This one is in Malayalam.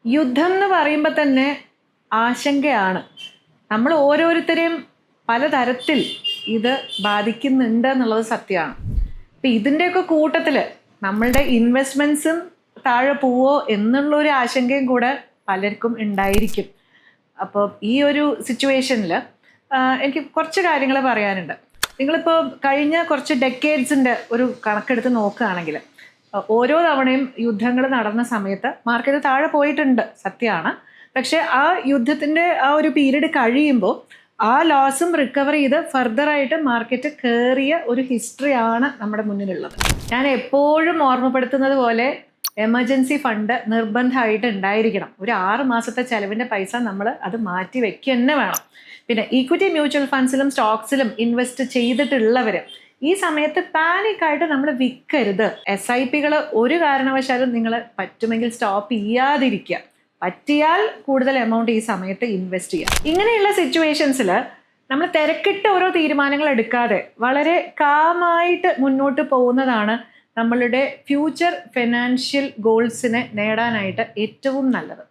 യുദ്ധം എന്ന് പറയുമ്പോൾ തന്നെ ആശങ്കയാണ്. നമ്മൾ ഓരോരുത്തരെയും പലതരത്തിൽ ഇത് ബാധിക്കുന്നുണ്ട് എന്നുള്ളത് സത്യമാണ്. അപ്പം ഇതിൻ്റെയൊക്കെ കൂട്ടത്തിൽ നമ്മളുടെ ഇൻവെസ്റ്റ്മെൻറ്റ്സും താഴെ പോവോ എന്നുള്ളൊരു ആശങ്കയും കൂടെ പലർക്കും ഉണ്ടായിരിക്കും. അപ്പോൾ ഈ ഒരു സിറ്റുവേഷനിൽ എനിക്ക് കുറച്ച് കാര്യങ്ങൾ പറയാനുണ്ട്. നിങ്ങളിപ്പോൾ കഴിഞ്ഞ കുറച്ച് ഡെക്കേഡ്സിൻ്റെ ഒരു കണക്കെടുത്ത് നോക്കുകയാണെങ്കിൽ ഓരോ തവണയും യുദ്ധങ്ങൾ നടന്ന സമയത്ത് മാർക്കറ്റ് താഴെ പോയിട്ടുണ്ട്, സത്യമാണ്. പക്ഷെ ആ യുദ്ധത്തിൻ്റെ ആ ഒരു പീരീഡ് കഴിയുമ്പോൾ ആ ലോസും റിക്കവർ ചെയ്ത് ഫർദറായിട്ട് മാർക്കറ്റ് കയറിയ ഒരു ഹിസ്റ്ററിയാണ് നമ്മുടെ മുന്നിലുള്ളത്. ഞാൻ എപ്പോഴും ഓർമ്മപ്പെടുത്തുന്നത് പോലെ എമർജൻസി ഫണ്ട് നിർബന്ധമായിട്ട് ഉണ്ടായിരിക്കണം. ഒരു 6 മാസത്തെ ചെലവിൻ്റെ പൈസ നമ്മൾ അത് മാറ്റി വെക്കുക തന്നെ വേണം. പിന്നെ ഈക്വിറ്റി മ്യൂച്വൽ ഫണ്ട്സിലും സ്റ്റോക്സിലും ഇൻവെസ്റ്റ് ചെയ്തിട്ടുള്ളവർ ഈ സമയത്ത് പാനിക്കായിട്ട് നമ്മൾ വിൽക്കരുത്. SIPകൾ ഒരു കാരണവശാലും നിങ്ങൾ പറ്റുമെങ്കിൽ സ്റ്റോപ്പ് ചെയ്യാതിരിക്കുക. പറ്റിയാൽ കൂടുതൽ എമൗണ്ട് ഈ സമയത്ത് ഇൻവെസ്റ്റ് ചെയ്യുക. ഇങ്ങനെയുള്ള സിറ്റുവേഷൻസിൽ നമ്മൾ തിരക്കിട്ട് ഓരോ തീരുമാനങ്ങൾ എടുക്കാതെ വളരെ കാമായിട്ട് മുന്നോട്ട് പോകുന്നതാണ് നമ്മളുടെ ഫ്യൂച്ചർ ഫിനാൻഷ്യൽ ഗോൾസിനെ നേടാനായിട്ട് ഏറ്റവും നല്ലത്.